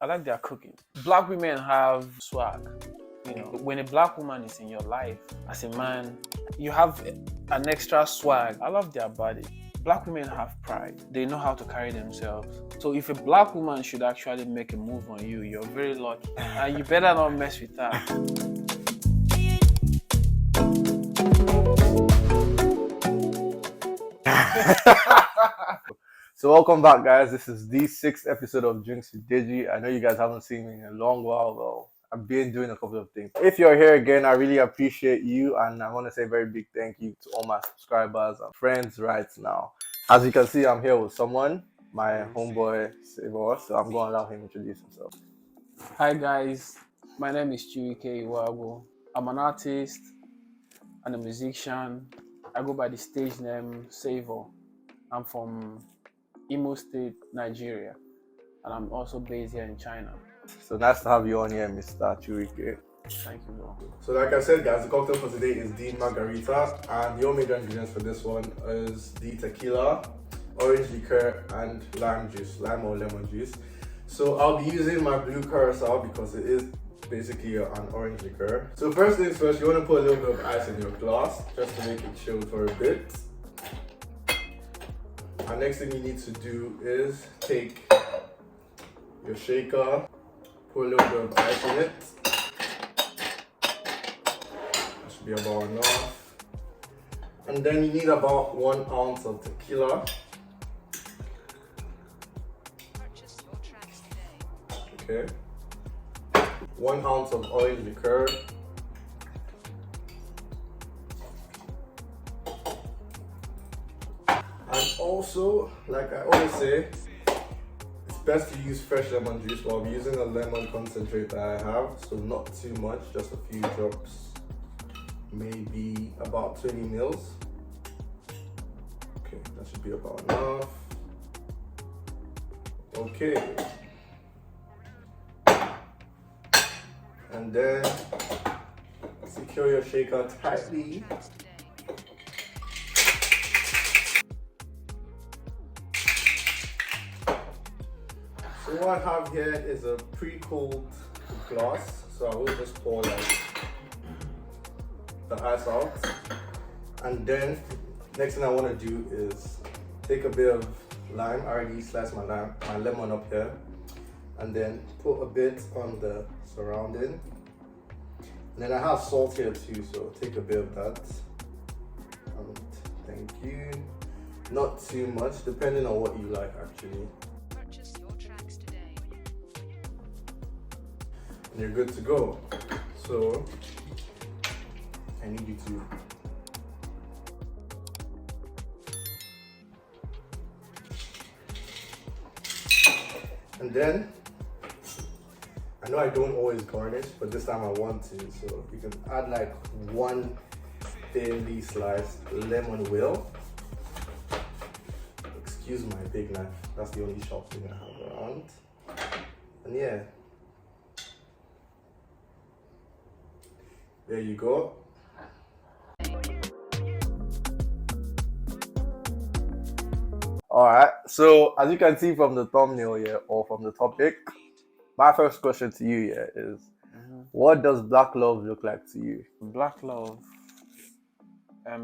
I like their cooking. Black women have swag. When a black woman is in your life, as a man, you have an extra swag. I love their body. Black women have pride. They know how to carry themselves. So if a black woman should actually make a move on you, you're very lucky. And you better not mess with her. So welcome back, guys. This is the sixth episode of Drinks with Deji. I know you guys haven't seen me in a long while. Well, I've been doing a couple of things. If you're here again, I really appreciate you, and I want to say a very big thank you to all my subscribers and friends right now. As you can see, I'm here with someone, my homeboy Savorr. So I'm going to allow him to introduce himself. Hi guys, my name is Chiwike Iwago. I'm an artist and a musician. I go by the stage name Savorr. I'm from Imo State, Nigeria, and I'm also based here in China. So nice to have you on here, Mr. Chiwike. Thank you, bro. So like I said, guys, the cocktail for today is the margarita, and the major ingredients for this one is the tequila, orange liqueur, and lime or lemon juice. So I'll be using my blue curacao because it is basically an orange liqueur. So first things first, you want to put a little bit of ice in your glass just to make it chill for a bit. And next thing you need to do is take your shaker, put a little bit of ice in it. That should be about enough. And then you need about 1 ounce of tequila. Okay. 1 ounce of orange liqueur. And also, like I always say, it's best to use fresh lemon juice. But I'll be using a lemon concentrate that I have, so not too much, just a few drops, maybe about 20 mils. Okay, that should be about enough. Okay. And then secure your shaker tightly. So what I have here is a pre-cooled glass. So I will just pour the ice out. And then next thing I want to do is take a bit of lime. I already sliced my lemon up here. And then put a bit on the surrounding. And then I have salt here too, so take a bit of that. And thank you. Not too much, depending on what you like actually. And you're good to go. So I need you to and then I know I don't always garnish, but this time I want to. So you can add like 1 thinly sliced lemon wheel. Excuse my big knife. That's the only sharp thing I have around. And yeah. There you go. Alright, so as you can see from the thumbnail here, or from the topic, my first question to you here is, what does black love look like to you? Black love,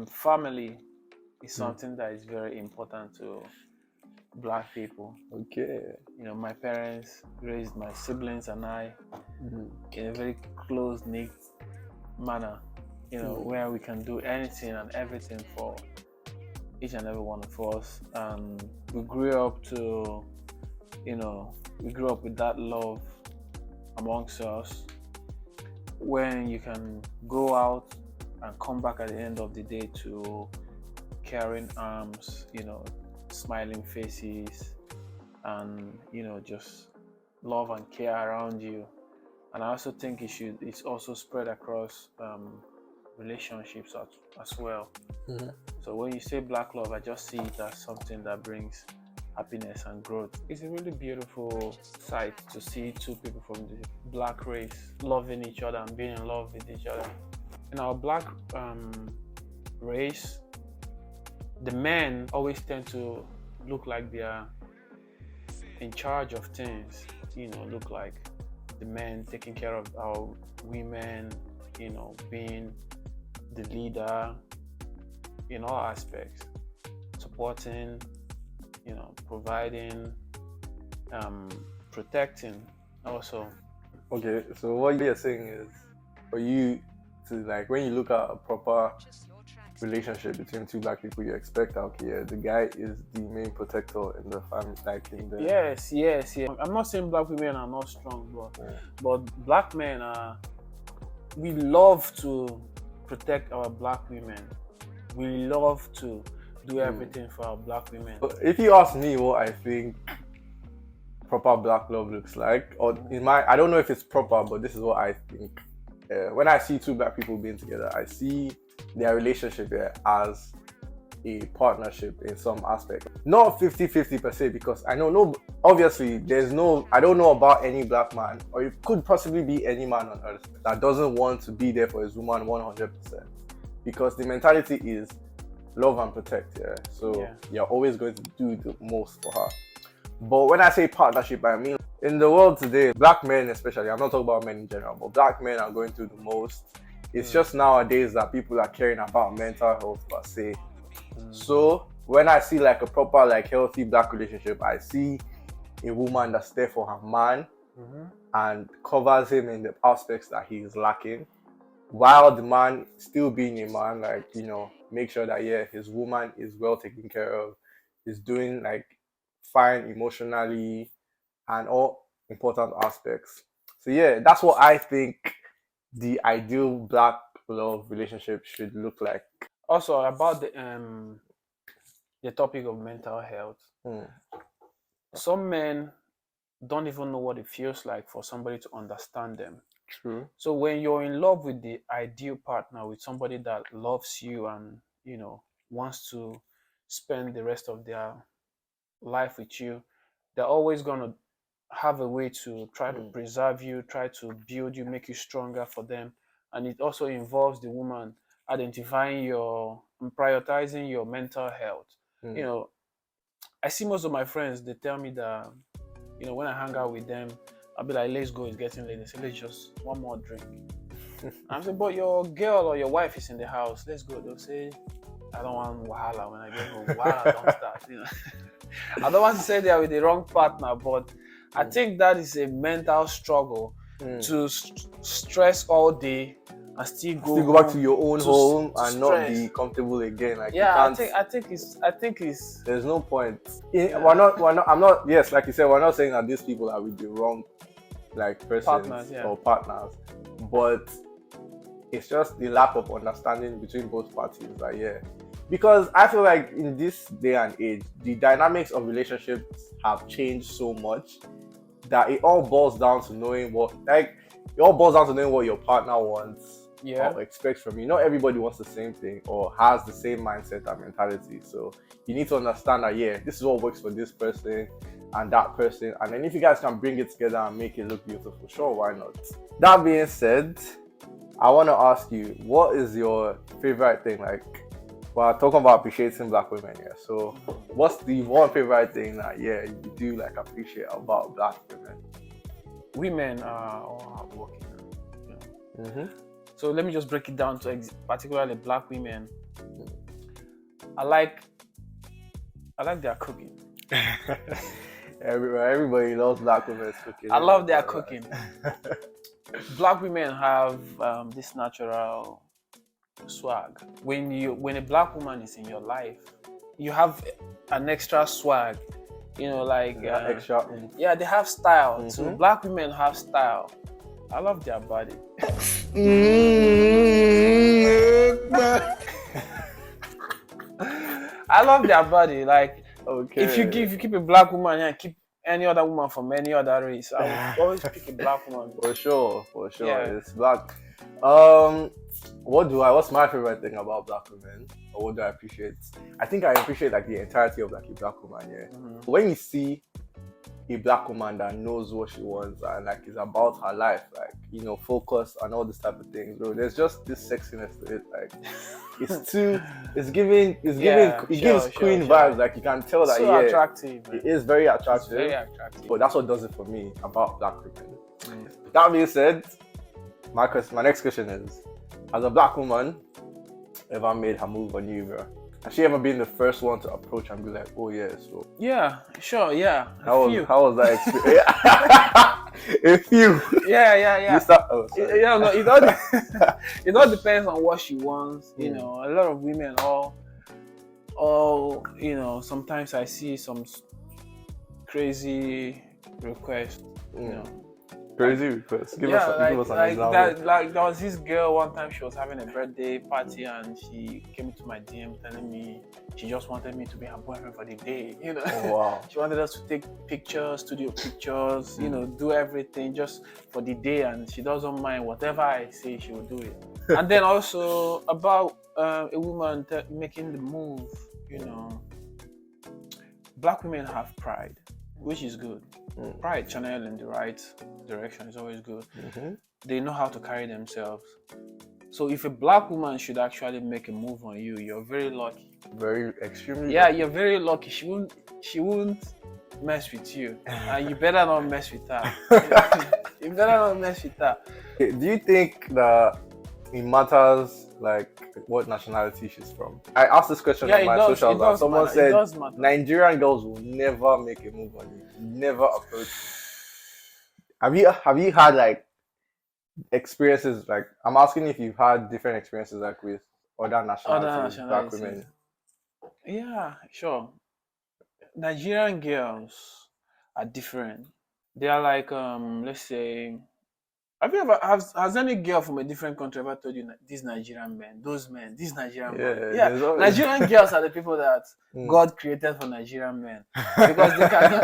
family is something that is very important to black people. Okay. My parents raised my siblings and I in a very close-knit manner, where we can do anything and everything for each and every one of us. And we grew up with that love amongst us, when you can go out and come back at the end of the day to caring arms, smiling faces, and just love and care around you. And I also think it's also spread across relationships as well. So when you say black love, I just see it as something that brings happiness and growth. It's a really beautiful sight to see two people from the black race loving each other and being in love with each other. In our black race, the men always tend to look like they are in charge of things. look like. The men taking care of our women, being the leader in all aspects, supporting, providing, protecting also. Okay, so what you're saying is for you to like when you look at a proper relationship between two black people, you expect okay, yeah, the guy is the main protector in the family, like in the Yes, yes, yes. I'm not saying black women are not strong, but black men are. We love to protect our black women. We love to do everything for our black women. If you ask me what I think proper black love looks like, or I don't know if it's proper, but this is what I think. When I see two black people being together, I see their relationship as a partnership in some aspect. Not 50-50 per se, because I know obviously I don't know about any black man, or it could possibly be any man on earth that doesn't want to be there for his woman 100%. Because the mentality is love and protect, yeah. So you're always going to do the most for her. But when I say partnership, I mean in the world today, black men especially, I'm not talking about men in general, but black men are going through the most. It's just nowadays that people are caring about mental health per se. So when I see like a proper, like healthy black relationship, I see a woman that's there for her man and covers him in the aspects that he is lacking, while the man still being a man, like, make sure that his woman is well taken care of, is doing like fine emotionally and all important aspects. So that's what I think the ideal black love relationship should look like. Also about the topic of mental health. Some men don't even know what it feels like for somebody to understand them. True. So when you're in love with the ideal partner, with somebody that loves you and wants to spend the rest of their life with you, they're always gonna have a way to try to preserve you, try to build you, make you stronger for them. And it also involves the woman identifying and prioritizing your mental health. I see most of my friends, they tell me that, when I hang out with them, I'll be like, let's go, it's getting late. They say, let's just one more drink. I'm saying, but your girl or your wife is in the house, let's go. They'll say, I don't want wahala when I get home. Wahala don't start. I don't want to say they are with the wrong partner, but I think that is a mental struggle to stress all day and still go back to your own home and not be comfortable again. Like I think it's there's no point. We're not. I'm not. Yes, like you said, we're not saying that these people are with the wrong like persons or partners, but it's just the lack of understanding between both parties. Like because I feel like in this day and age, the dynamics of relationships have changed so much that it all boils down to knowing what your partner wants or expects from you. Not everybody wants the same thing or has the same mindset and mentality. So you need to understand that this is what works for this person and that person. And then if you guys can bring it together and make it look beautiful, sure, why not? That being said, I want to ask you, what is your favorite thing? Like, we're talking about appreciating black women here. So what's the one favorite thing that you do like appreciate about black women? Women are all hardworking. So let me just break it down to particularly black women. I like their cooking. Everybody loves black women's cooking. I love their cooking. Black women have this natural swag. When a black woman is in your life, you have an extra swag. Extra. They have style. So black women have style. I love their body. I love their body. Like, if you keep a black woman and keep any other woman from any other race, I would always pick a black woman. For sure. It's black. What's my favorite thing about black women? Or what do I appreciate? I think I appreciate like the entirety of like a black woman, When you see a black woman that knows what she wants and like is about her life, like, you know, focus and all this type of things, bro. There's just this sexiness to it, like it's giving it gives queen vibes, like you can tell that so attractive, man. it is very attractive. It's very attractive. But that's what does it for me about black women. That being said, my next question is, has a black woman ever made her move on you, bro? Has she ever been the first one to approach and be like, oh yeah, so yeah, sure, yeah. How was that experience? A few. Yeah. You start, oh, sorry. Yeah, no, it all depends on what she wants. You know, a lot of women all, you know, sometimes I see some crazy requests, you know. Crazy requests. Give us an example. Like there was this girl one time, she was having a birthday party and she came to my DM telling me she just wanted me to be her boyfriend for the day, you know. Oh, wow. She wanted us to take pictures, studio pictures, you know, do everything just for the day, and she doesn't mind whatever I say, she will do it. And then also about a woman making the move, you know, black women have pride, which is good. Pride channeled in the right direction is always good. They know how to carry themselves. So if a black woman should actually make a move on you, you're very lucky. Very extremely. Yeah, lucky. You're very lucky. She won't mess with you, and you better not mess with her. You better not mess with her. Do you think that it matters like what nationality she's from? I asked this question on my socials and someone said Nigerian girls will never make a move on you, never approach you. Have you had like experiences, like I'm asking if you've had different experiences like with other nationalities. Black women? Yeah, sure. Nigerian girls are different. They are like let's say, has any girl from a different country ever told you these Nigerian men, these Nigerian men? Yeah, Nigerian girls are the people that God created for Nigerian men because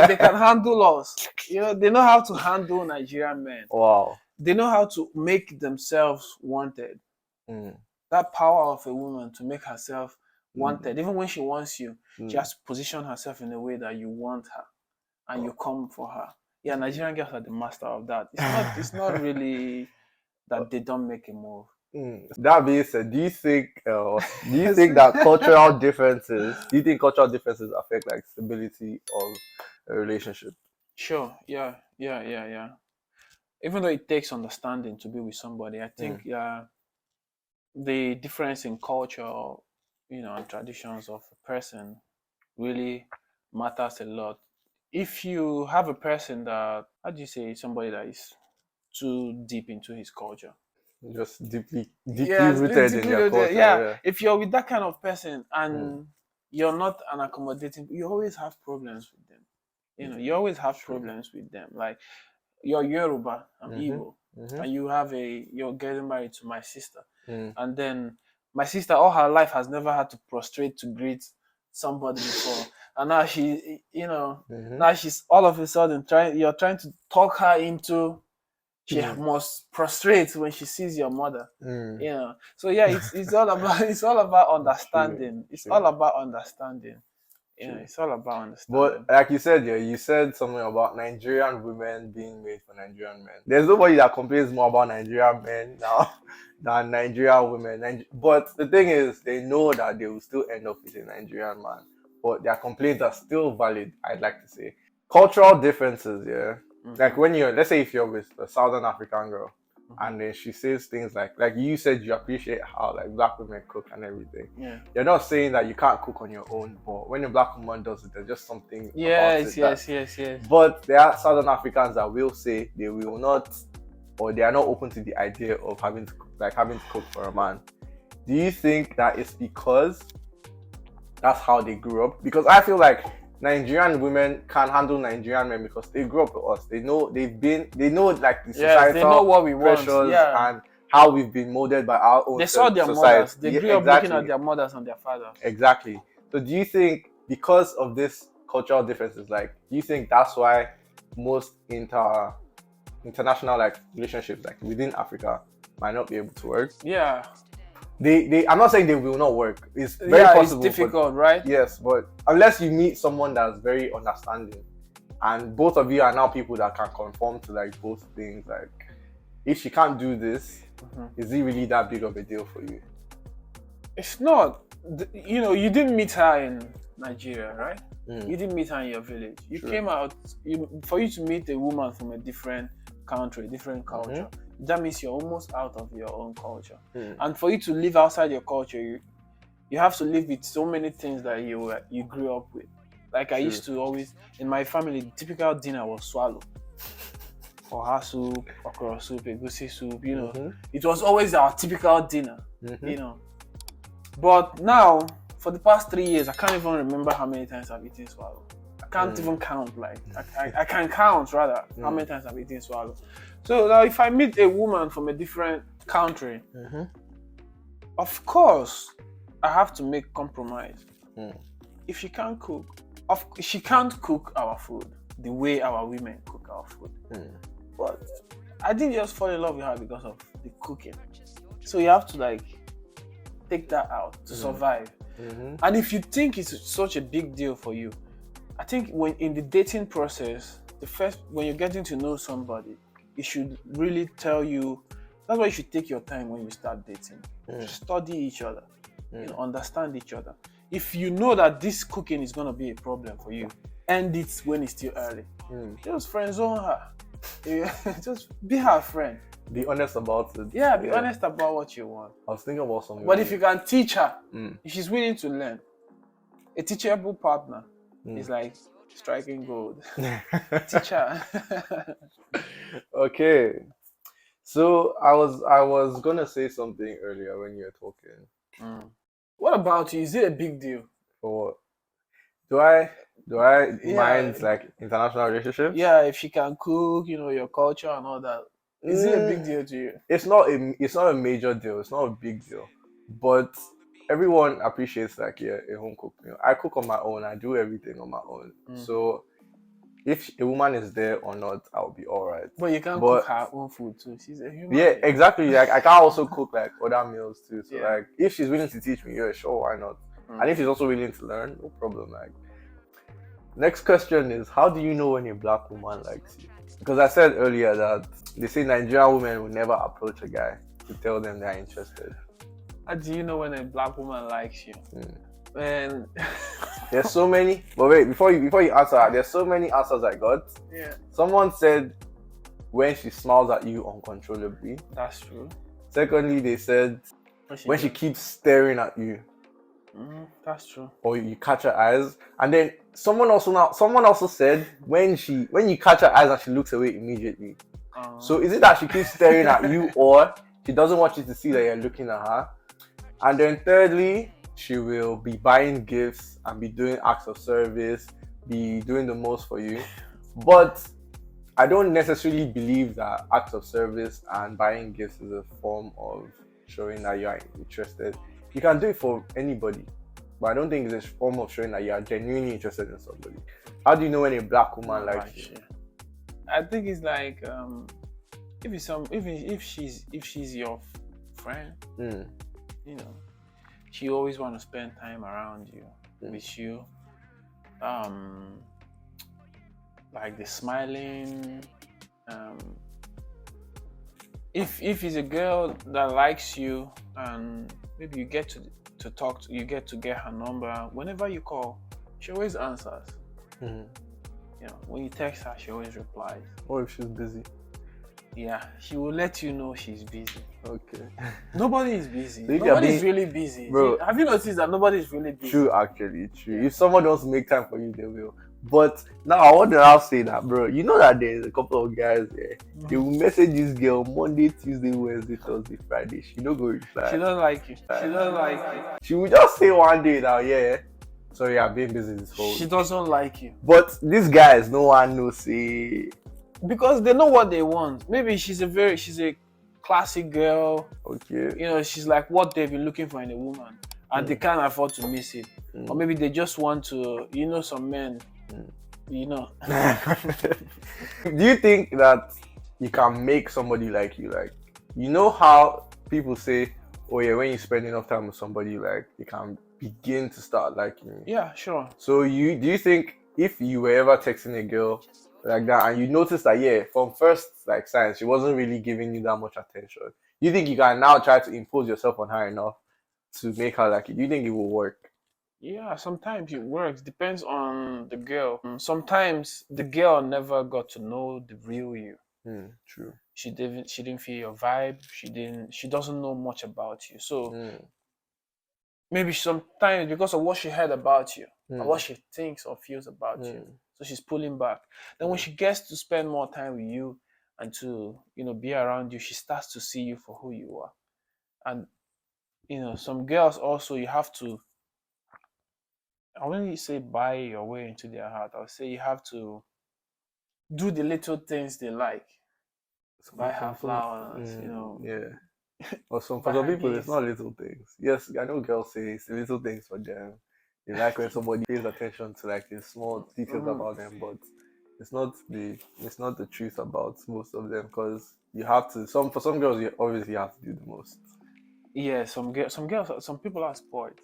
they can handle us. You know, they know how to handle Nigerian men. Wow. They know how to make themselves wanted. That power of a woman to make herself wanted, even when she wants you, she has to position herself in a way that you want her and you come for her. Yeah, Nigerian girls are the master of that. It's not really that they don't make a move. That being said, do you think that cultural differences affect like stability of a relationship? Sure. Yeah. Even though it takes understanding to be with somebody, I think the difference in culture, you know, and traditions of a person really matters a lot. If you have a person that, how do you say, somebody that is too deep into his culture, just deeply rooted in their culture. Yeah. If you're with that kind of person and you're not an accommodating, you always have problems with them. You know, you always have problems with them. Like, you're Yoruba, I'm Igbo, and you're getting married to my sister, and then my sister all her life has never had to prostrate to greet somebody before, and now now she's all of a sudden you're trying to talk her into she must prostrate when she sees your mother. You know, so yeah, it's all about understanding. It's all about understanding. Yeah, it's all about understanding. But like you said something about Nigerian women being made for Nigerian men. There's nobody that complains more about Nigerian men now than Nigerian women. But the thing is, they know that they will still end up with a Nigerian man. But their complaints are still valid, I'd like to say. Cultural differences, yeah. Like when let's say if you're with a Southern African girl, and then she says things like you said, you appreciate how like black women cook and everything. Yeah. You're not saying that you can't cook on your own, but when a black woman does it, there's just something. Yes. But there are Southern Africans that will say they will not, or they are not open to the idea of having to cook for a man. Do you think that it's because that's how they grew up? Because I feel like Nigerian women can handle Nigerian men because they grew up with us. They know like the societal they know what we want. And how we've been molded by our own. They saw their mothers. They grew up looking at their mothers and their fathers. Exactly. So do you think because of this cultural differences, do you think that's why most international relationships within Africa might not be able to work? Yeah. I'm not saying they will not work. It's very possible. It's difficult, right? Yes, but unless you meet someone that's very understanding and both of you are now people that can conform to like both things. Like, if she can't do this, is it really that big of a deal for you? It's not. You know, you didn't meet her in Nigeria, right? You didn't meet her in your village. You came out. For you to meet a woman from a different country, different culture, that means you're almost out of your own culture. And for you to live outside your culture, you have to live with so many things that you grew up with. Like I used to always, in my family, the typical dinner was swallow. Oha soup, okra soup, egusi soup, you know. It was always our typical dinner, you know. But now, for the past 3 years, I can't even remember how many times I've eaten swallow. I can't even count, like, I can count, rather, how many times I've eaten swallow. So now, if I meet a woman from a different country, of course, I have to make compromise. If she can't cook, she can't cook our food the way our women cook our food. But I didn't just fall in love with her because of the cooking. So you have to like take that out to survive. And if you think it's such a big deal for you, I think when in the dating process, when you're getting to know somebody, it should really tell you. That's why you should take your time when you start dating. Study each other, you know, understand each other. If you know that this cooking is gonna be a problem for you, end it when it's still early. Just friend zone her. Just be her friend. Be honest about it. Yeah, be honest about what you want. I was thinking about something. But if you can teach her, if she's willing to learn, a teachable partner is like striking gold. Teach her. Okay. So I was gonna say something earlier when you were talking. What about you? Is it a big deal? For what? Do I mind like international relationships? Yeah, if she can cook, you know, your culture and all that. Is it a big deal to you? It's not a major deal. It's not a big deal. But everyone appreciates like a home cooked meal. I cook on my own. I do everything on my own. So if a woman is there or not, I'll be all right. But you can cook her own food too. She's a human. Yeah, exactly. Like I can also cook like other meals too. So like if she's willing to teach me, yeah, sure, why not? And if she's also willing to learn, no problem. Like, next question is, how do you know when a black woman likes you? Because I said earlier that they say Nigerian women will never approach a guy to tell them they're interested. How do you know when a black woman likes you? Man, there's so many. But wait, before you answer, there's so many answers I got. Yeah. Someone said when she smiles at you uncontrollably. That's true. Secondly, they said when she keeps staring at you. That's true. Or you catch her eyes, and then someone also said when you catch her eyes and she looks away immediately. So is it that she keeps staring at you, or she doesn't want you to see that you're looking at her? And then thirdly, she will be buying gifts and be doing acts of service, be doing the most for you. But I don't necessarily believe that acts of service and buying gifts is a form of showing that you are interested. You can do it for anybody, but I don't think it's a form of showing that you are genuinely interested in somebody. How do you know when a black woman likes you? I think it's like if she's your friend, you know, she always want to spend time around you, with you. Like the smiling. If it's a girl that likes you and maybe you get to talk to, you get to get her number. Whenever you call, she always answers. You know, when you text her, she always replies. Or if she's busy. Yeah, she will let you know she's busy. Okay. Nobody is busy. Nobody's really busy. Bro, have you noticed that nobody's really busy? True, actually, true. Yeah. If someone wants to make time for you, they will. But now I want to now say that, bro, you know that there's a couple of guys there. They will message this girl Monday, Tuesday, Wednesday, Thursday, Friday. She don't go reply. She doesn't like you. She doesn't like you. She will just say one day now, yeah. Sorry, I've been busy this whole. She doesn't like you. But these guys, no one knows. Say because they know what they want. Maybe she's a classic girl. Okay. You know, she's like what they've been looking for in a woman, and they can't afford to miss it. Or maybe they just want to. You know, some men. You know. Do you think that you can make somebody like you? Like, you know how people say, oh yeah, when you spend enough time with somebody, like, they can begin to start liking you. Yeah, sure. So do you think if you were ever texting a girl like that and you notice that, yeah, from first like signs, she wasn't really giving you that much attention, you think you can now try to impose yourself on her enough to make her like it? Do you think it will work? Yeah, sometimes it works. Depends on the girl. Sometimes the girl never got to know the real you. True. She didn't feel your vibe. She doesn't know much about you. So maybe sometimes because of what she heard about you and what she thinks or feels about you, so she's pulling back. Then when she gets to spend more time with you and to be around you, she starts to see you for who you are. And some girls also, you have to, I wouldn't say buy your way into their heart. I would say you have to do the little things they like. Buy her flowers, Yeah. Or for buy some her people, it's gifts. not little things. Yes, I know girls say it's the little things for them. They like when somebody pays attention to like the small details about them, but it's not the truth about most of them, because you have to, for some girls you obviously have to do the most. Yeah, some girls, some people are spoiled.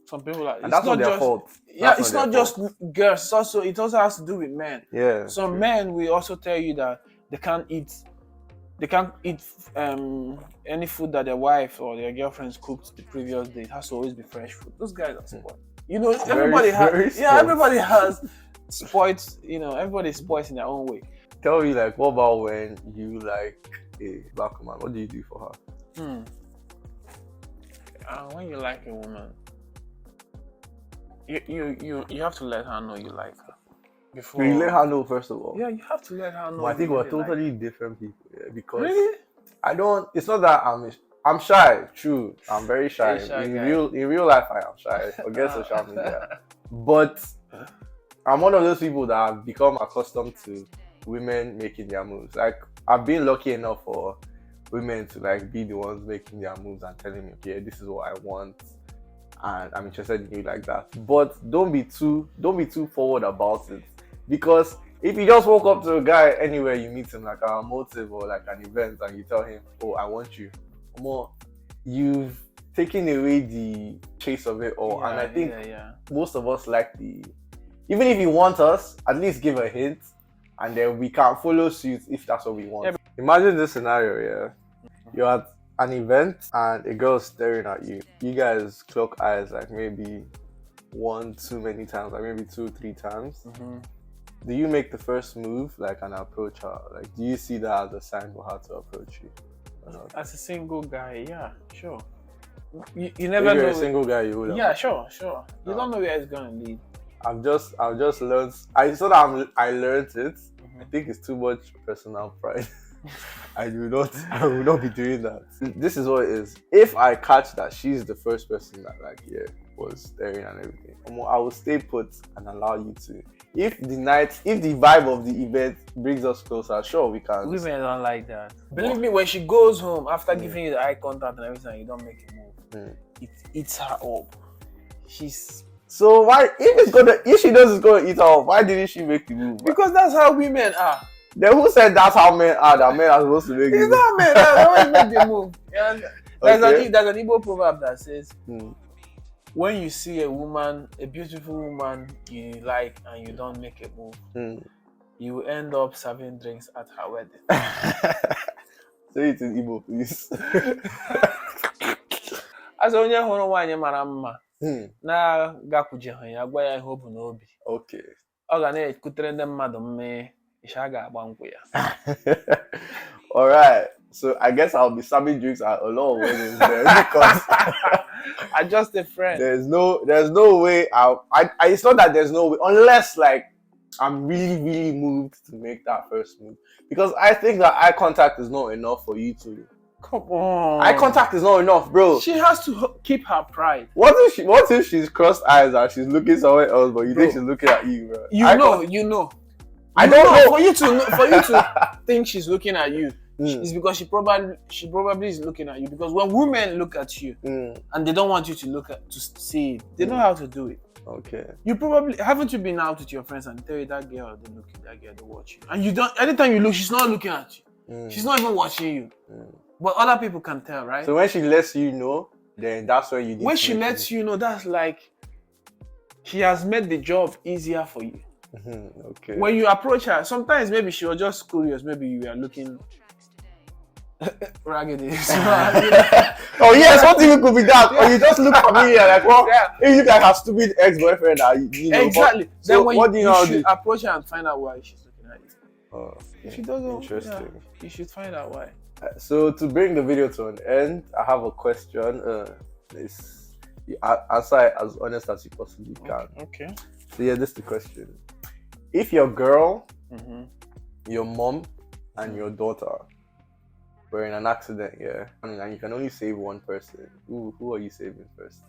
Some people are. And It's that's not not their just. fault. Yeah, That's not it's their not just fault. girls. It also has to do with men. Yeah, Some true. men will also tell you that they can't eat. They can't eat any food that their wife or their girlfriends cooked the previous day. It has to always be fresh food. Those guys are spoiled. Everybody very has. Yeah, spoiled. everybody has spoiled. Everybody's spoiled in their own way. Tell me, like, what about when you like a black woman? What do you do for her? When you like a woman, you have to let her know you like her before. You let her know first of all. Yeah, you have to let her know. I think you we're really totally different people. Yeah, because really? I don't. It's not that I'm shy. True, I'm very shy. Very shy in guy. real life, I am shy. Forget social media. But I'm one of those people that have become accustomed to women making their moves. Like, I've been lucky enough for women to like be the ones making their moves and telling me, okay, this is what I want, and I'm interested in you like that. But don't be too forward about it, because if you just walk up to a guy anywhere you meet him, like a motive or like an event, and you tell him, oh, I want you, more, you've taken away the chase of it all. And I think most of us like even if you want us, at least give a hint, and then we can follow suit if that's what we want. Imagine this scenario, yeah. You're at an event and a girl's staring at you. You guys clock eyes like maybe one too many times, like maybe 2-3 times. Do you make the first move, like, and approach her? Like, do you see that as a sign for her to approach you? As a single guy, yeah, sure. You never if you're know. A single guy, you would. Yeah, sure. You don't know where it's gonna lead. I've just learned. I learned it. I think it's too much personal pride. I will not be doing that. This is what it is. If I catch that she's the first person that was staring and everything, I will stay put and allow you to. If the vibe of the event brings us closer, sure, we can. Women don't like that. Believe me, when she goes home after giving you the eye contact and everything, you don't make a move. It eats her up. So why, if she knows it's gonna eat her up, why didn't she make the move? Because that's how women are. Then who said that's how men are? That men are supposed to make the move? It's not men that always make the move. There's an Igbo proverb that says, when you see a beautiful woman you like, and you don't make a move, you will end up serving drinks at her wedding. Say it in Igbo, please. As onye hụrụ nwaanyị mara mma na-gakwujeghị ya, gwa ya ihe o bu n'obi. Okay. Ọ ga na-ekutere ndị mmadụ mmiri, isha ga-agba nkwụ ya. All right. So I guess I'll be serving drinks at a lot of weddings there, because I'm just a friend. There's no way it's not that there's no way, unless like I'm really, really moved to make that first move. Because I think that eye contact is not enough for you to. Come on. Eye contact is not enough, bro. She has to keep her pride. What if she's crossed eyes and she's looking somewhere else, but you think she's looking at you, bro? You know. I don't know. For you to think she's looking at you, it's because she probably is looking at you. Because when women look at you and they don't want you to see it, they know how to do it. Okay. You probably haven't you been out with your friends and tell you that girl they watch you, and you don't. Anytime you look, she's not looking at you. She's not even watching you. But other people can tell, right? So when she lets you know, then that's where you need. When she lets you know, that's like she has made the job easier for you. Okay. When you approach her, sometimes maybe she was just curious. Maybe you are looking raggedy. So, Oh yes, what even could be that? Or you just look familiar, like well, yeah, if you like her stupid ex-boyfriend, you know. exactly. But, Then so when what do you know? should approach her and find out why she's looking at you. Oh, If she doesn't, interesting. you should find out why. So to bring the video to an end, I have a question. You answer it as honest as you possibly can. Okay. So yeah, this is the question. If your girl, Mm-hmm. your mom, and your daughter were in an accident, yeah, and you can only save one person, who are you saving first?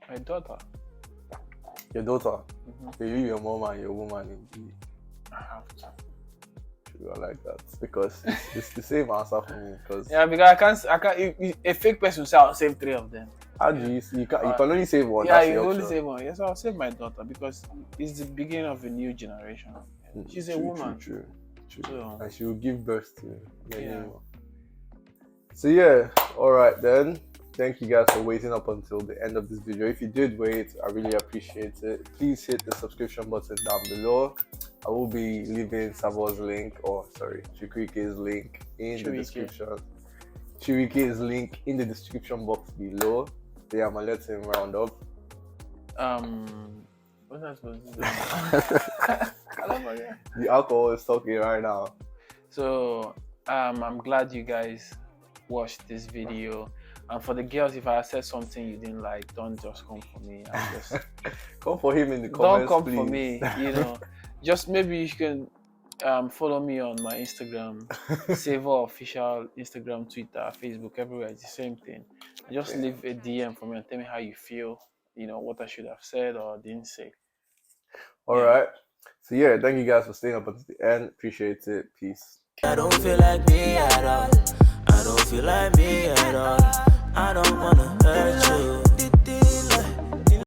My daughter. Your daughter. Mm-hmm. So you, your mom, and your woman. I have to. I like that because it's the same answer for me. Because Yeah, because I can't. A fake person will say I'll save 3 of them. how do you can only save one? Yeah, That's you the only option. save one. Yes, I'll save my daughter because it's the beginning of a new generation. She's a woman. True. So, And she will give birth to many Yeah. more. So yeah, all right then. Thank you guys for waiting up until the end of this video. If you did wait, I really appreciate it. Please hit the subscription button down below. I will be leaving Savorr's link, or sorry, Chukwuike's link in the description. Chukwuike's link in the description box below. So yeah, I'm gonna let him round up. What's that supposed to do? I don't know. The alcohol is talking right now. So I'm glad you guys watched this video. And for the girls, if I said something you didn't like, don't just come for me. Just come for him in the comments. Don't come please. for me. You know, just maybe you can follow me on my Instagram, Savorr official Instagram, Twitter, Facebook, everywhere. It's the same thing. Just leave a DM for me and tell me how you feel. You know what I should have said or didn't say. All right. So yeah, thank you guys for staying up until the end. Appreciate it. Peace. I don't feel like me at all. I don't feel like me at all. I don't wanna hurt you.